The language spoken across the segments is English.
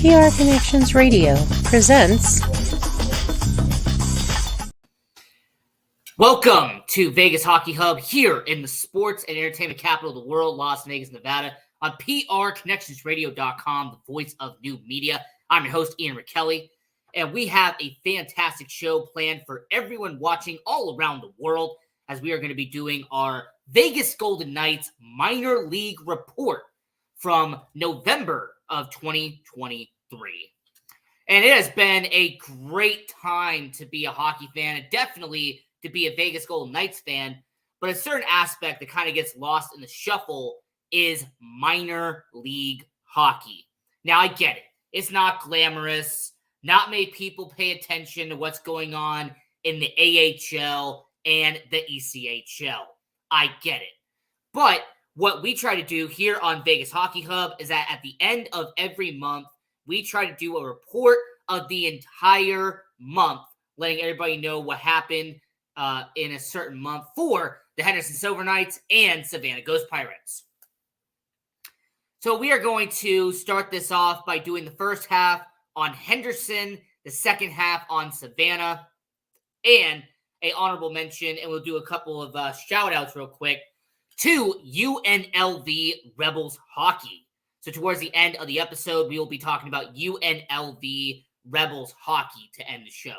PR Connections Radio presents. Welcome to Vegas Hockey Hub here in the sports and entertainment capital of the world, Las Vegas, Nevada, on PRConnectionsRadio.com, the voice of new media. I'm your host, Ian Rickelli, and we have a fantastic show planned for everyone watching all around the world, as we are going to be doing our Vegas Golden Knights minor league report from November of 2023. And it has been a great time to be a hockey fan, and definitely to be a Vegas Golden Knights fan, but a certain aspect that kind of gets lost in the shuffle is minor league hockey. Now, I get it. It's not glamorous. Not many people pay attention to what's going on in the AHL and the ECHL. I get it. But what we try to do here on Vegas Hockey Hub is that at the end of every month, we try to do a report of the entire month, letting everybody know what happened in a certain month for the Henderson Silver Knights and Savannah Ghost Pirates. So we are going to start this off by doing the first half on Henderson, the second half on Savannah, and an honorable mention, and we'll do a couple of shout-outs real quick, to UNLV Rebels Hockey. So towards the end of the episode, we will be talking about UNLV Rebels Hockey to end the show.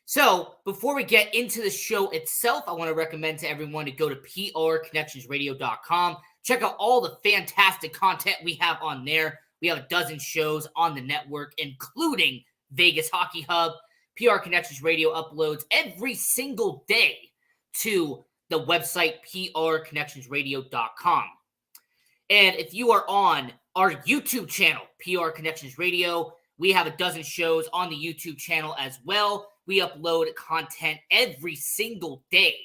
So, before we get into the show itself, I want to recommend to everyone to go to PRConnectionsRadio.com. Check out all the fantastic content we have on there. We have a dozen shows on the network, including Vegas Hockey Hub. PR Connections Radio uploads every single day to the website PRConnectionsRadio.com. And if you are on our YouTube channel, PR Connections Radio, we have a dozen shows on the YouTube channel as well. We upload content every single day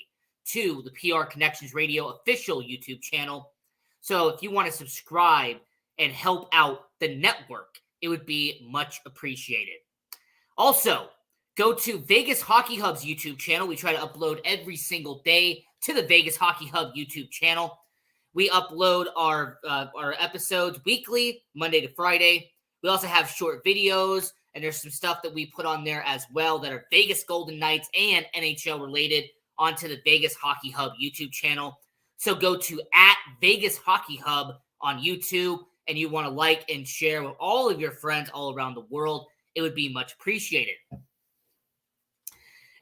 to the PR Connections Radio official YouTube channel. So if you want to subscribe and help out the network, it would be much appreciated. Also, go to Vegas Hockey Hub's YouTube channel. We try to upload every single day to the Vegas Hockey Hub YouTube channel. We upload our episodes weekly, Monday to Friday. We also have short videos, and there's some stuff that we put on there as well that are Vegas Golden Knights and NHL related onto the Vegas Hockey Hub YouTube channel. So go to @Vegas Hockey Hub on YouTube, and you want to like and share with all of your friends all around the world. It would be much appreciated.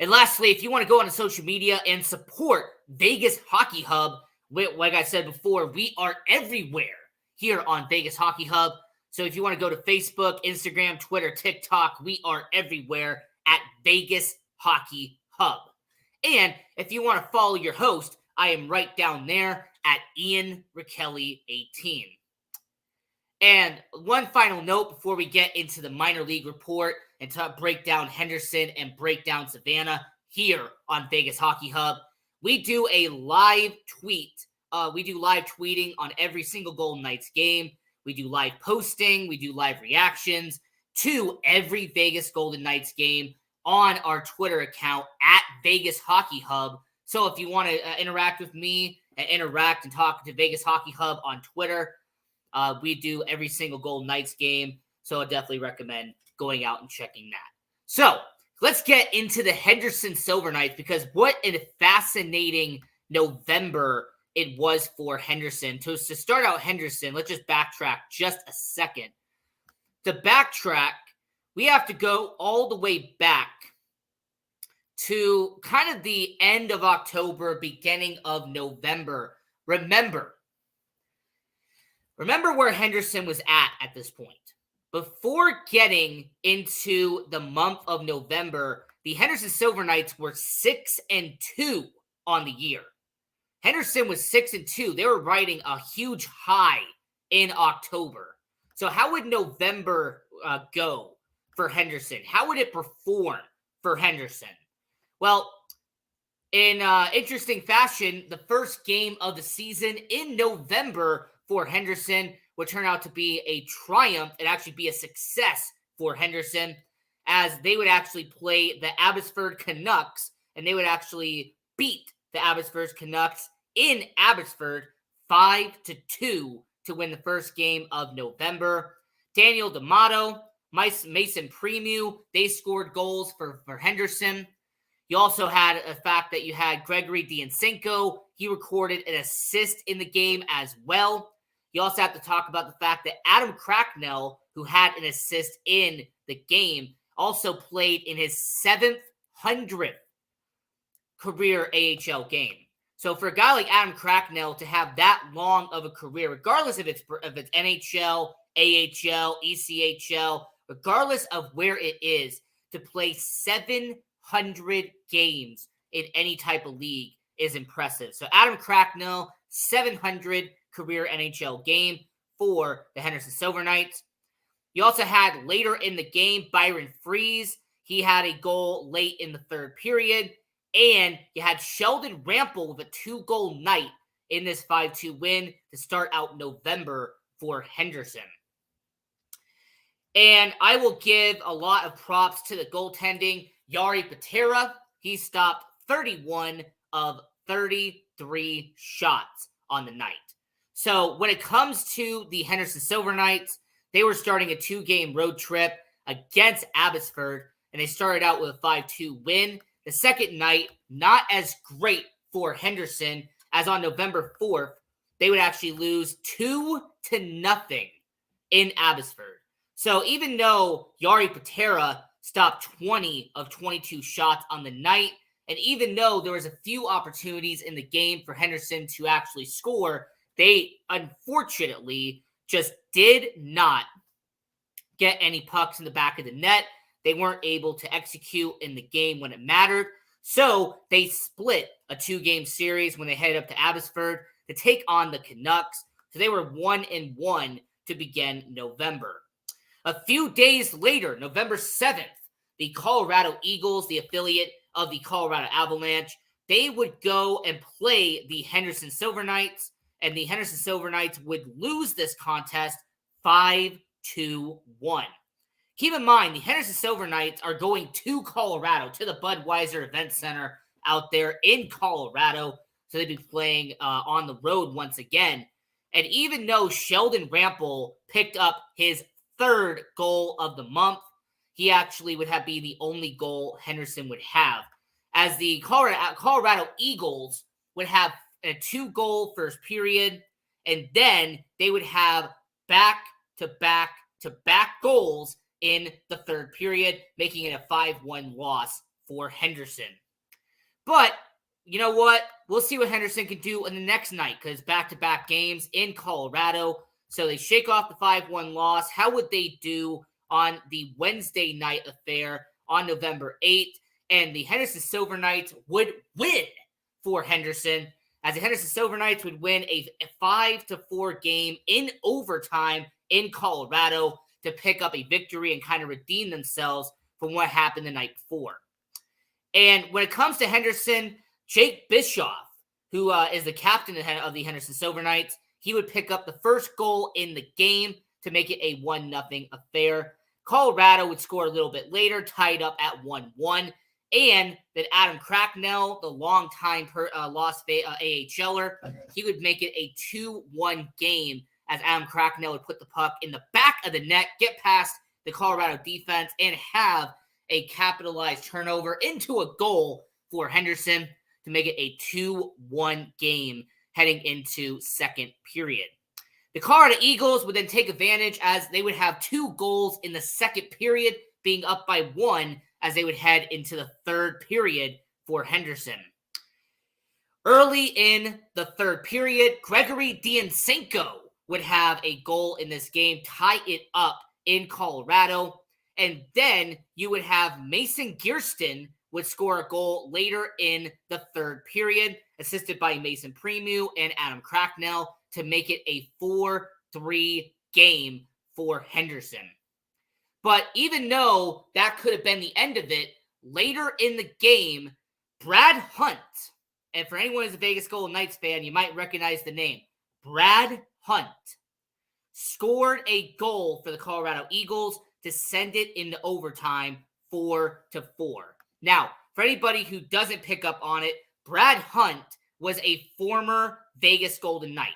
And lastly, if you want to go on to social media and support Vegas Hockey Hub, like I said before, we are everywhere here on Vegas Hockey Hub. So if you want to go to Facebook, Instagram, Twitter, TikTok, we are everywhere at Vegas Hockey Hub. And if you want to follow your host, I am right down there at Ian Rickelli 18. And one final note before we get into the minor league report and to break down Henderson and break down Savannah here on Vegas Hockey Hub, we do a live tweet. We do live tweeting on every single Golden Knights game. We do live posting. We do live reactions to every Vegas Golden Knights game on our Twitter account at Vegas Hockey Hub. So if you want to interact with me and interact and talk to Vegas Hockey Hub on Twitter, we do every single Golden Knights game. So I definitely recommend going out and checking that. So let's get into the Henderson Silver Knights, because what a fascinating November it was for Henderson. To start out Henderson, let's just backtrack just a second. To backtrack, we have to go all the way back to kind of the end of October, beginning of November. Remember where Henderson was at this point. Before getting into the month of November, the Henderson Silver Knights were 6-2 on the year. Henderson was 6-2. They were riding a huge high in October. So how would November go for Henderson? How would it perform for Henderson? Well, in interesting fashion, the first game of the season in November for Henderson would turn out to be a triumph and actually be a success for Henderson, as they would actually play the Abbotsford Canucks, and they would actually beat the Abbotsford Canucks in Abbotsford 5-2 to win the first game of November. Daniel D'Amato, Mason Premu, they scored goals for Henderson. You also had a fact that you had Gregory Dioncenko. He recorded an assist in the game as well. You also have to talk about the fact that Adam Cracknell, who had an assist in the game, also played in his 700th career AHL game. So for a guy like Adam Cracknell to have that long of a career, regardless if it's NHL, AHL, ECHL, regardless of where it is, to play 700 games in any type of league is impressive. So Adam Cracknell, 700 career NHL game for the Henderson Silver Knights. You also had later in the game, Byron Fries. He had a goal late in the third period. And you had Sheldon Rample with a 2-goal night in this 5-2 win to start out November for Henderson. And I will give a lot of props to the goaltending. Jari Patera, he stopped 31 of 33 shots on the night. So when it comes to the Henderson Silver Knights, they were starting a 2-game road trip against Abbotsford, and they started out with a 5-2 win. The second night, not as great for Henderson, as on November 4th, they would actually lose 2-0 in Abbotsford. So even though Jari Patera stopped 20 of 22 shots on the night, and even though there was a few opportunities in the game for Henderson to actually score, they unfortunately just did not get any pucks in the back of the net. They weren't able to execute in the game when it mattered. So they split a 2-game series when they headed up to Abbotsford to take on the Canucks. So they were 1-1 to begin November. A few days later, November 7th, the Colorado Eagles, the affiliate of the Colorado Avalanche, they would go and play the Henderson Silver Knights, and the Henderson Silver Knights would lose this contest 5-1. Keep in mind, the Henderson Silver Knights are going to Colorado, to the Budweiser Event Center out there in Colorado. So they'd be playing on the road once again. And even though Sheldon Rample picked up his 3rd goal of the month, he actually would be the only goal Henderson would have, as the Colorado Eagles would have a 2-goal first period, and then they would have back-to-back goals in the third period, making it a 5-1 loss for Henderson. But you know what? We'll see what Henderson can do in the next night, because back-to-back games in Colorado. So they shake off the 5-1 loss. How would they do on the Wednesday night affair on November 8th? And the Henderson Silver Knights would win for Henderson, as the Henderson Silver Knights would win a 5-4 game in overtime in Colorado to pick up a victory and kind of redeem themselves from what happened the night before. And when it comes to Henderson, Jake Bischoff, who is the captain of the Henderson Silver Knights, he would pick up the first goal in the game to make it a 1-0 affair. Colorado would score a little bit later, tied up at 1-1. And then Adam Cracknell, the longtime Las Vegas AHLer, he would make it a 2-1 game, as Adam Cracknell would put the puck in the back of the net, get past the Colorado defense, and have a capitalized turnover into a goal for Henderson to make it a 2-1 game heading into second period. The Colorado Eagles would then take advantage, as they would have 2 goals in the second period, being up by 1 as they would head into the third period for Henderson. Early in the third period, Gregory Dioncenko would have a goal in this game, tie it up in Colorado. And then you would have Mason Gearston would score a goal later in the third period, assisted by Mason Premu and Adam Cracknell, to make it a 4-3 game for Henderson. But even though that could have been the end of it, later in the game, Brad Hunt, and for anyone who's a Vegas Golden Knights fan, you might recognize the name, Brad Hunt, scored a goal for the Colorado Eagles to send it into overtime 4-4. Now, for anybody who doesn't pick up on it, Brad Hunt was a former Vegas Golden Knight.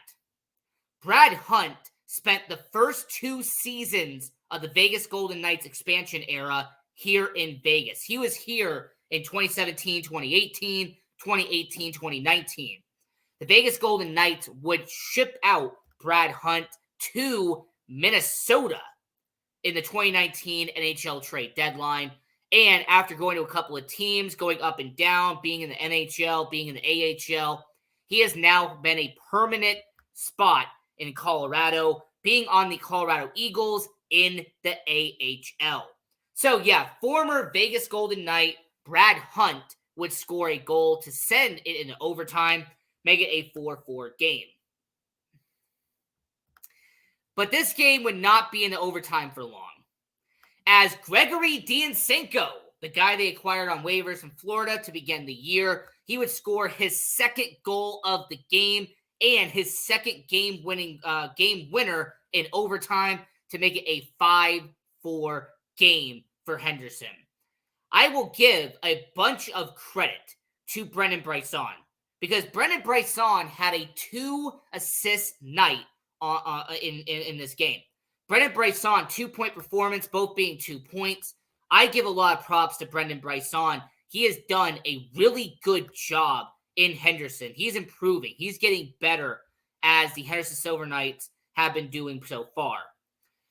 Brad Hunt spent the first 2 seasons of the Vegas Golden Knights expansion era here in Vegas. He was here in 2017, 2018, 2018, 2019. The Vegas Golden Knights would ship out Brad Hunt to Minnesota in the 2019 NHL trade deadline. And after going to a couple of teams, going up and down, being in the NHL, being in the AHL, he has now been a permanent spot in Colorado, being on the Colorado Eagles in the AHL. So yeah, former Vegas Golden Knight Brad Hunt would score a goal to send it into overtime, make it a 4-4 game. But this game would not be in the overtime for long, as Gregory Dionsenko, the guy they acquired on waivers from Florida to begin the year, he would score his second goal of the game and his second game winner in overtime to make it a 5-4 game for Henderson. I will give a bunch of credit to Brendan Brisson, because Brendan Brisson had a 2-assist night in this game. Brendan Brisson, 2-point performance, both being 2 points. I give a lot of props to Brendan Brisson. He has done a really good job in Henderson. He's improving. He's getting better, as the Henderson Silver Knights have been doing so far.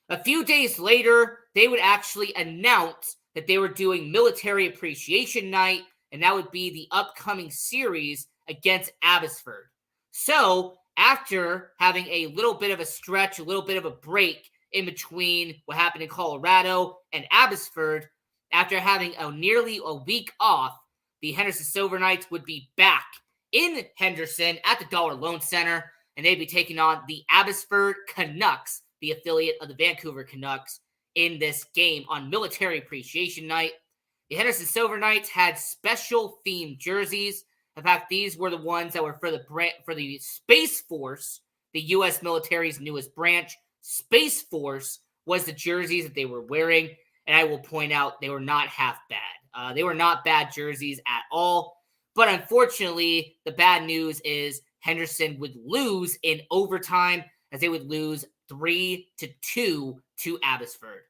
A few days later, they would actually announce that they were doing Military Appreciation Night, and that would be the upcoming series against Abbotsford. So, after having a little bit of a stretch, a little bit of a break in between what happened in Colorado and Abbotsford, after having nearly a week off, the Henderson Silver Knights would be back in Henderson at the Dollar Loan Center, and they'd be taking on the Abbotsford Canucks, the affiliate of the Vancouver Canucks, in this game on Military Appreciation Night. The Henderson Silver Knights had special themed jerseys. In fact, these were the ones that were for the Space Force, the U.S. military's newest branch. Space Force was the jerseys that they were wearing, and I will point out they were not half bad. They were not bad jerseys at all, but unfortunately, the bad news is Henderson would lose in overtime, as they would lose 3-2 to Abbotsford.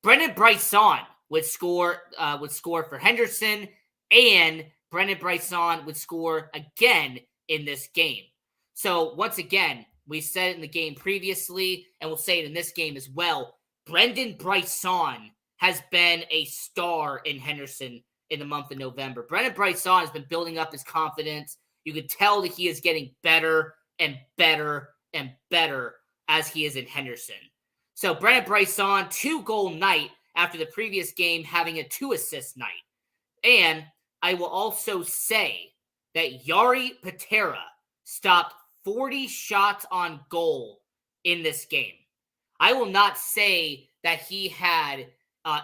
Brendan Brisson would score for Henderson, and Brendan Brisson would score again in this game. So once again, we said it in the game previously, and we'll say it in this game as well. Brendan Brisson has been a star in Henderson in the month of November. Brendan Brisson has been building up his confidence. You could tell that he is getting better and better and better as he is in Henderson. So Brendan Brisson, 2-goal night after the previous game having a 2-assist night. And I will also say that Jari Patera stopped 40 shots on goal in this game. I will not say that he had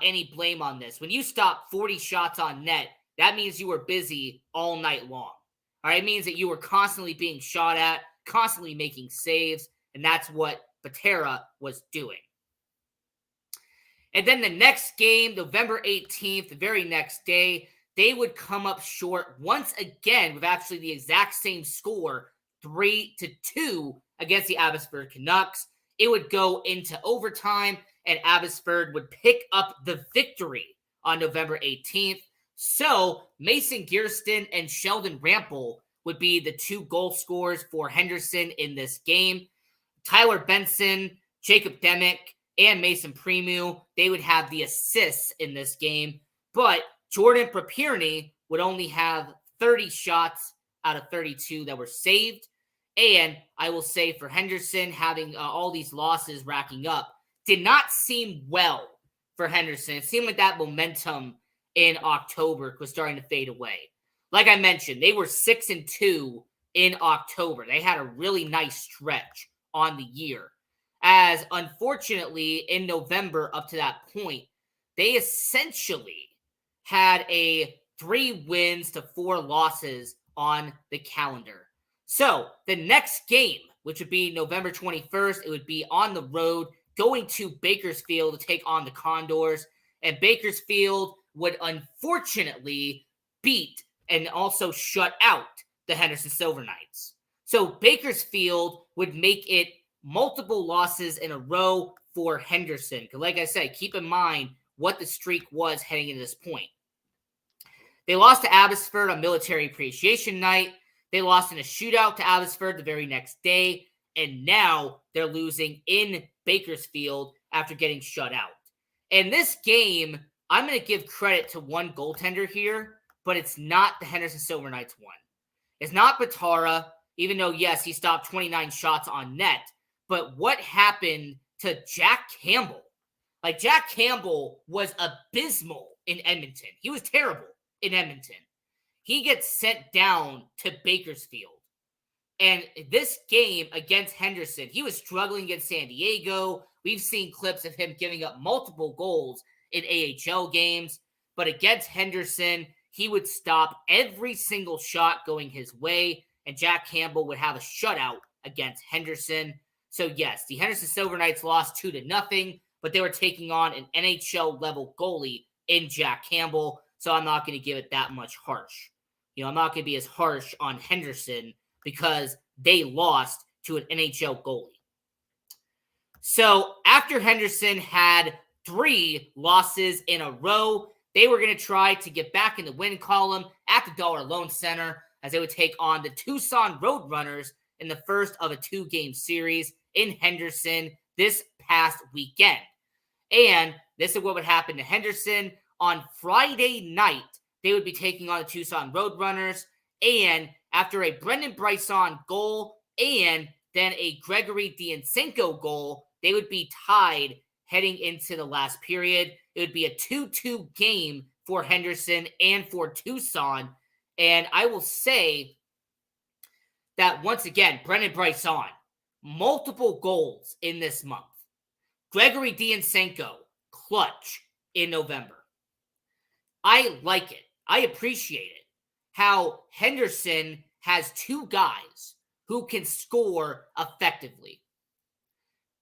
any blame on this. When you stop 40 shots on net, that means you were busy all night long. All right, it means that you were constantly being shot at, constantly making saves, and that's what Patera was doing. And then the next game, November 18th, the very next day, they would come up short once again with actually the exact same score, 3-2 against the Abbotsford Canucks. It would go into overtime, and Abbotsford would pick up the victory on November 18th. So Mason Gearston and Sheldon Rampel would be the 2 goal scorers for Henderson in this game. Tyler Benson, Jacob Demick, and Mason Primeau, they would have the assists in this game. But Jordan Propierny would only have 30 shots out of 32 that were saved. And I will say for Henderson, having all these losses racking up, did not seem well for Henderson. It seemed like that momentum in October was starting to fade away. Like I mentioned, they were 6-2 in October. They had a really nice stretch on the year. As unfortunately, in November up to that point, they essentially had a 3 wins to 4 losses on the calendar. So the next game, which would be November 21st, it would be on the road going to Bakersfield to take on the Condors. And Bakersfield would unfortunately beat and also shut out the Henderson Silver Knights. So Bakersfield would make it multiple losses in a row for Henderson. Because like I said, keep in mind what the streak was heading into this point. They lost to Abbotsford on Military Appreciation Night. They lost in a shootout to Abbotsford the very next day. And now they're losing in Bakersfield after getting shut out. In this game, I'm going to give credit to one goaltender here, but it's not the Henderson Silver Knights one. It's not Batara, even though, yes, he stopped 29 shots on net. But what happened to Jack Campbell? Like, Jack Campbell was abysmal in Edmonton. He was terrible in Edmonton. He gets sent down to Bakersfield. And this game against Henderson, he was struggling against San Diego. We've seen clips of him giving up multiple goals in AHL games. But against Henderson, he would stop every single shot going his way. And Jack Campbell would have a shutout against Henderson. So yes, the Henderson Silver Knights lost 2-0, but they were taking on an NHL-level goalie in Jack Campbell. So I'm not going to give it that much harsh. I'm not going to be as harsh on Henderson because they lost to an NHL goalie. So after Henderson had 3 losses in a row, they were going to try to get back in the win column at the Dollar Loan Center as they would take on the Tucson Roadrunners in the first of a 2-game series in Henderson this past weekend. And this is what would happen to Henderson. On Friday night, they would be taking on the Tucson Roadrunners, and after a Brendan Bryson goal and then a Gregory Diancenko goal, they would be tied heading into the last period. It would be a 2-2 game for Henderson and for Tucson. And I will say that once again, Brendan Bryson, multiple goals in this month. Gregory Diancenko, clutch in November. I like it. I appreciate it. How Henderson has 2 guys who can score effectively.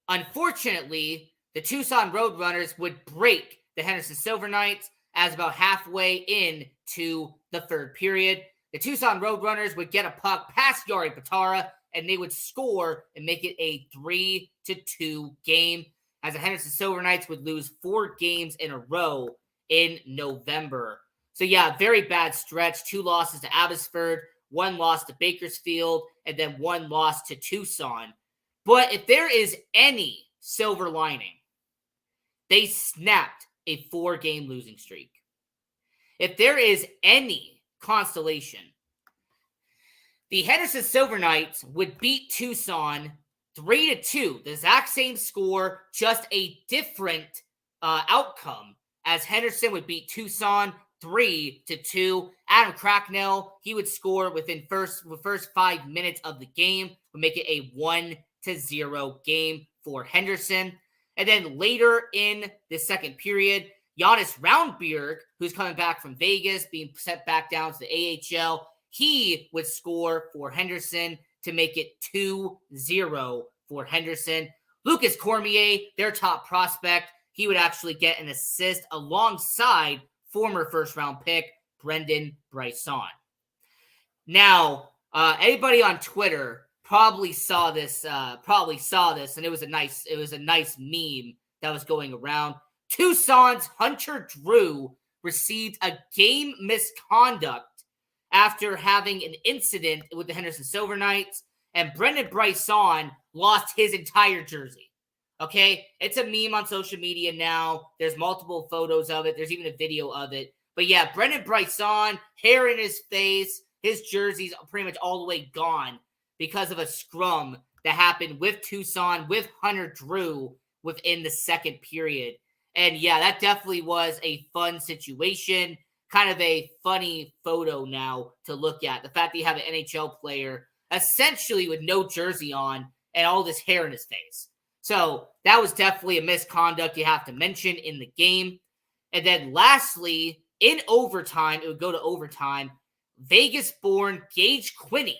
Unfortunately, the Tucson Roadrunners would break the Henderson Silver Knights as about halfway into the third period. The Tucson Roadrunners would get a puck past Jari Batara, and they would score and make it a 3-2 game, as the Henderson Silver Knights would lose 4 games in a row in November. So yeah, very bad stretch. 2 losses to Abbotsford, 1 loss to Bakersfield, and then 1 loss to Tucson. But if there is any silver lining, they snapped a 4-game losing streak. If there is any constellation, the Henderson Silver Knights would beat Tucson 3-2. The exact same score, just a different outcome, as Henderson would beat Tucson 3-2. Adam Cracknell, he would score within the first 5 minutes of the game, would make it a 1-0 game for Henderson. And then later in the second period, Giannis Roundberg, who's coming back from Vegas, being sent back down to the AHL, he would score for Henderson to make it 2-0 for Henderson. Lucas Cormier, their top prospect, he would actually get an assist alongside former first-round pick Brendan Bryson. Now, anybody on Twitter probably saw this, and it was a nice meme that was going around. Tucson's Hunter Drew received a game misconduct after having an incident with the Henderson Silver Knights, and Brendan Bryson lost his entire jersey. Okay? It's a meme on social media now. There's multiple photos of it. There's even a video of it. But yeah, Brendan Bryson, hair in his face, his jersey's pretty much all the way gone because of a scrum that happened with Tucson, with Hunter Drew within the second period. And yeah, that definitely was a fun situation. Kind of a funny photo now to look at. The fact that you have an NHL player essentially with no jersey on and all this hair in his face. So that was definitely a misconduct you have to mention in the game. And then lastly, in overtime, it would go to overtime. Vegas-born Gage Quinney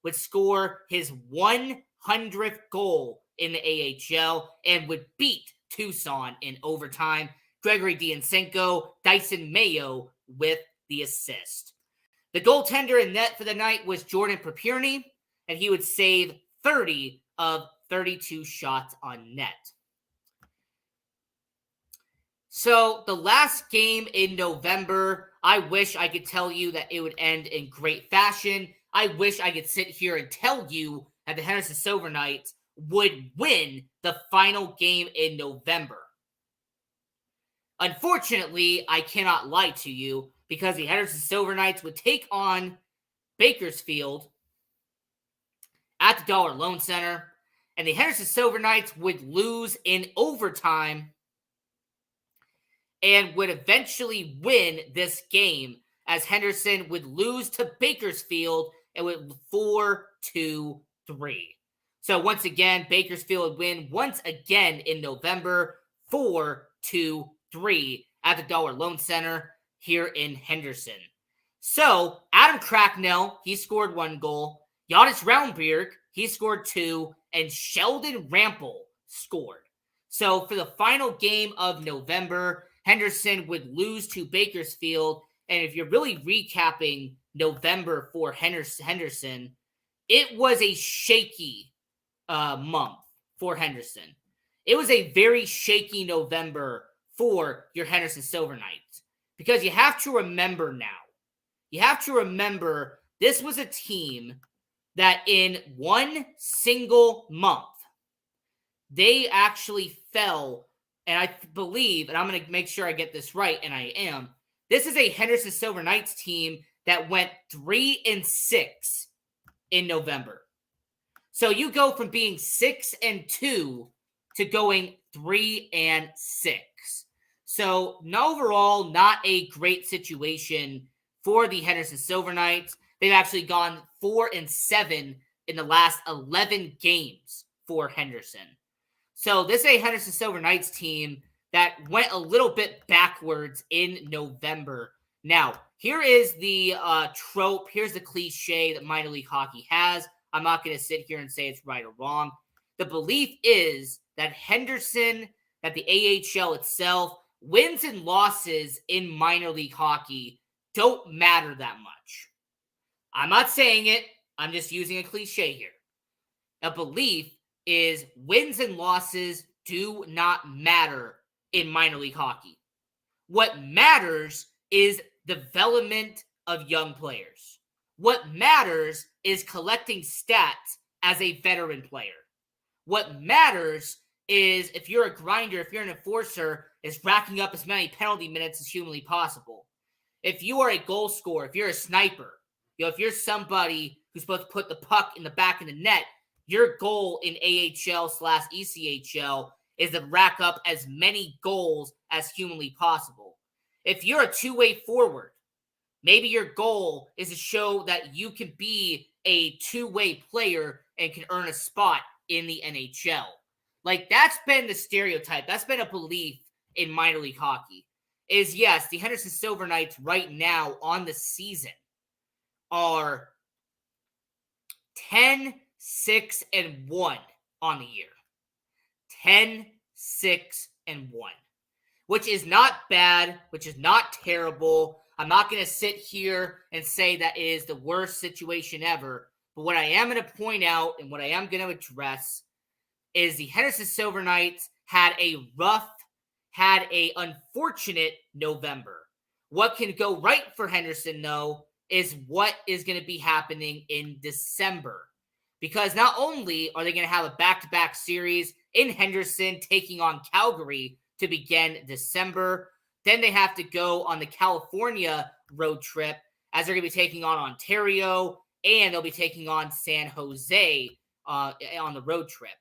would score his 100th goal in the AHL and would beat Tucson in overtime. Gregory Diancenko, Dyson Mayo with the assist. The goaltender in net for the night was Jordan Propierny, and he would save 30 of 32 shots on net. So the last game in November, I wish I could tell you that it would end in great fashion. I wish I could sit here and tell you that the Henderson Silver Knights would win the final game in November. Unfortunately, I cannot lie to you because the Henderson Silver Knights would take on Bakersfield at the Dollar Loan Center, and the Henderson Silver Knights would lose in overtime and would eventually win this game as Henderson would lose to Bakersfield and would 4-2-3. So once again, Bakersfield would win once again in November 4-2-3 at the Dollar Loan Center here in Henderson. So Adam Cracknell, he scored 1 goal. Jonas Raunberg, he scored 2, and Sheldon Rampel scored. So for the final game of November, Henderson would lose to Bakersfield. And if you're really recapping November for Henderson, it was a shaky month for Henderson. It was a very shaky November for your Henderson Silver Knights. Because you have to remember now, this was a team that in one single month, they actually fell. And I believe, and I'm going to make sure I get this right, and I am, this is a Henderson Silver Knights team that went 3-6 in November. So you go from being 6-2 to going 3-6. So overall, not a great situation for the Henderson Silver Knights. They've actually gone 4-7 in the last 11 games for Henderson. So this is a Henderson Silver Knights team that went a little bit backwards in November. Now, here is the trope. Here's the cliche that minor league hockey has. I'm not going to sit here and say it's right or wrong. The belief is that that the AHL itself, wins and losses in minor league hockey don't matter that much. I'm not saying it. I'm just using a cliche here. A belief is wins and losses do not matter in minor league hockey. What matters is development of young players. What matters is collecting stats as a veteran player. What matters is if you're a grinder, if you're an enforcer, is racking up as many penalty minutes as humanly possible. If you are a goal scorer, if you're a sniper, if you're somebody who's supposed to put the puck in the back of the net, your goal in AHL/ECHL is to rack up as many goals as humanly possible. If you're a two-way forward, maybe your goal is to show that you can be a two-way player and can earn a spot in the NHL. Like, that's been the stereotype. That's been a belief in minor league hockey. Is, yes, the Henderson Silver Knights right now on the season are 10-6-1 on the year. 10-6-1. Which is not bad, which is not terrible. I'm not going to sit here and say that it is the worst situation ever. But what I am going to point out and what I am going to address is the Henderson Silver Knights had a unfortunate November. What can go right for Henderson, though, is what is going to be happening in December. Because not only are they going to have a back-to-back series in Henderson taking on Calgary to begin December, then they have to go on the California road trip as they're going to be taking on Ontario, and they'll be taking on San Jose on the road trip.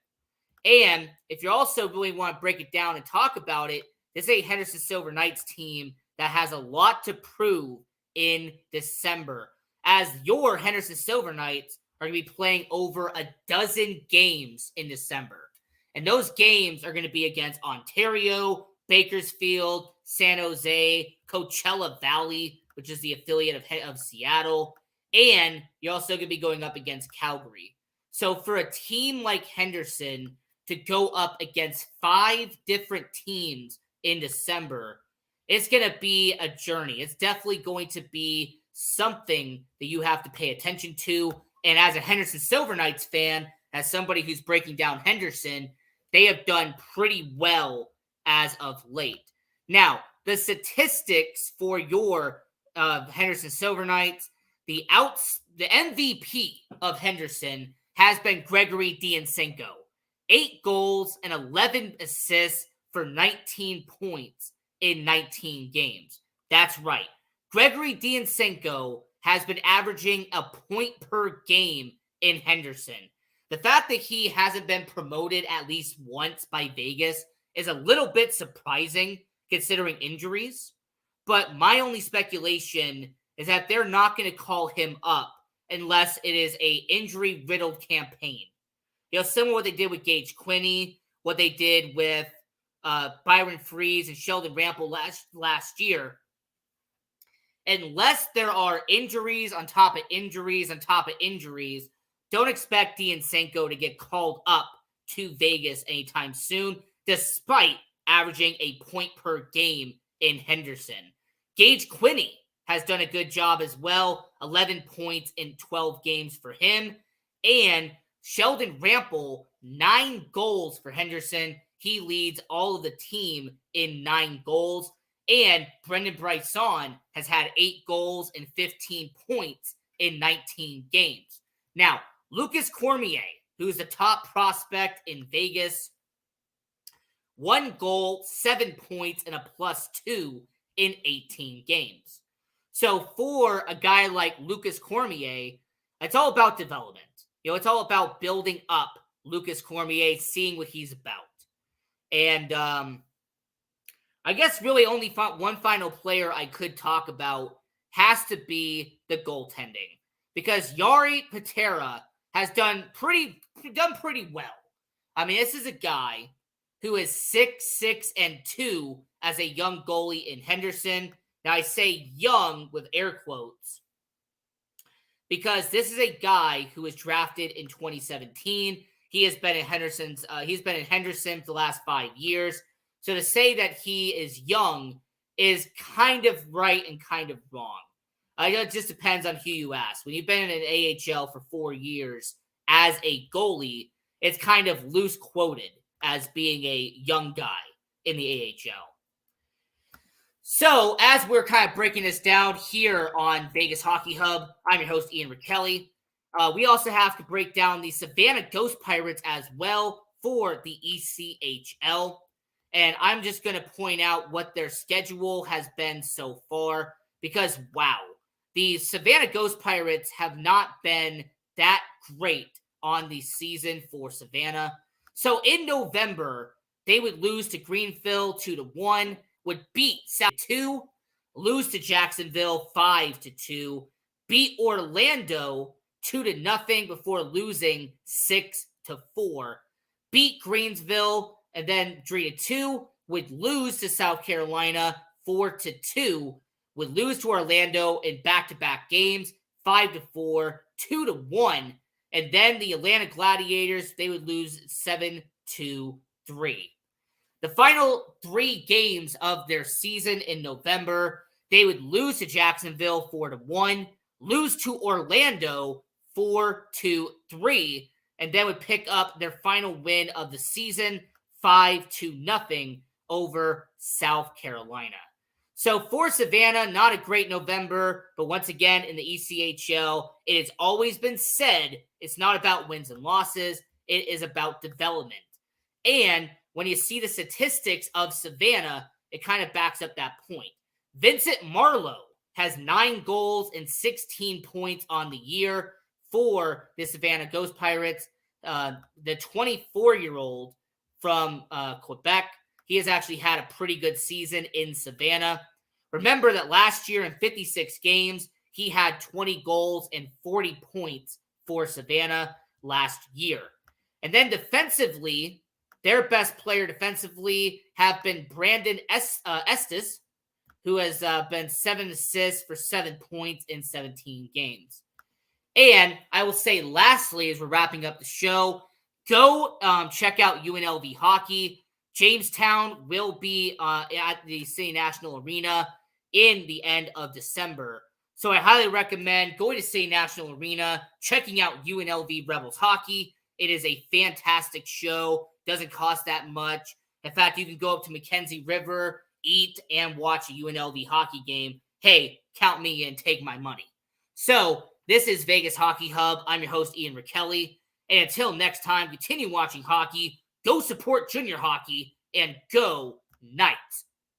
And if you also really want to break it down and talk about it, this is a Henderson Silver Knights team that has a lot to prove in December, as your Henderson Silver Knights are going to be playing over a dozen games in December. And those games are going to be against Ontario, Bakersfield, San Jose, Coachella Valley, which is the affiliate of Seattle. And you're also going to be going up against Calgary. So for a team like Henderson to go up against 5 different teams in December, it's going to be a journey. It's definitely going to be something that you have to pay attention to. And as a Henderson Silver Knights fan, as somebody who's breaking down Henderson, they have done pretty well as of late. Now, the statistics for your Henderson Silver Knights, the MVP of Henderson has been Gregory Dionsenko. 8 goals and 11 assists for 19 points in 19 games. That's right. Gregory Dionsenko has been averaging a point per game in Henderson. The fact that he hasn't been promoted at least once by Vegas is a little bit surprising considering injuries. But my only speculation is that they're not going to call him up unless it is a injury-riddled campaign. Similar to what they did with Gage Quinney, what they did with Byron Freese and Sheldon Rample last year. Unless there are injuries on top of injuries on top of injuries, don't expect Dionsenko to get called up to Vegas anytime soon, despite averaging a point per game in Henderson. Gage Quinney has done a good job as well, 11 points in 12 games for him. And Sheldon Rample, 9 goals for Henderson. He leads all of the team in 9 goals. And Brendan Bryson has had 8 goals and 15 points in 19 games. Now, Lucas Cormier, who's the top prospect in Vegas, 1 goal, 7 points, and a +2 in 18 games. So for a guy like Lucas Cormier, it's all about development. It's all about building up Lucas Cormier, seeing what he's about. And I guess really only one final player I could talk about has to be the goaltending. Because Jari Patera has done pretty well. I mean, this is a guy who is 6'6" as a young goalie in Henderson. Now, I say young with air quotes because this is a guy who was drafted in 2017. He has been in Henderson for the last 5 years. So to say that he is young is kind of right and kind of wrong. It just depends on who you ask. When you've been in an AHL for 4 years as a goalie, it's kind of loose quoted as being a young guy in the AHL. So, as we're kind of breaking this down here on Vegas Hockey Hub, I'm your host, Ian Rickelli. We also have to break down the Savannah Ghost Pirates as well for the ECHL. And I'm just going to point out what their schedule has been so far because, wow, the Savannah Ghost Pirates have not been that great on the season for Savannah. So in November, they would lose to Greenville 2-1, would beat South 2, lose to Jacksonville 5-2, beat Orlando 2-0 before losing 6-4, beat Greensville and then 3-2, would lose to South Carolina 4-2, would lose to Orlando in back-to-back games 5-4, 2-1, and then the Atlanta Gladiators, they would lose 7-3. The final 3 games of their season in November, they would lose to Jacksonville 4-1, lose to Orlando 4-3, and then would pick up their final win of the season 5-0 over South Carolina. So for Savannah, not a great November, but once again, in the ECHL, it has always been said it's not about wins and losses, it is about development. And when you see the statistics of Savannah, it kind of backs up that point. Vincent Marlowe has 9 goals and 16 points on the year for the Savannah Ghost Pirates. The 24-year-old from Quebec, he has actually had a pretty good season in Savannah. Remember that last year in 56 games, he had 20 goals and 40 points for Savannah last year. And then defensively, their best player defensively have been Brandon Estes, who has been 7 assists for 7 points in 17 games. And I will say lastly, as we're wrapping up the show, go check out UNLV Hockey. Jamestown will be at the City National Arena in the end of December. So I highly recommend going to City National Arena, checking out UNLV Rebels Hockey, It is a fantastic show. Doesn't cost that much. In fact, you can go up to Mackenzie River, eat, and watch a UNLV hockey game. Hey, count me in, take my money. So, this is Vegas Hockey Hub. I'm your host, Ian Rickelli. And until next time, continue watching hockey, go support junior hockey, and go Knights.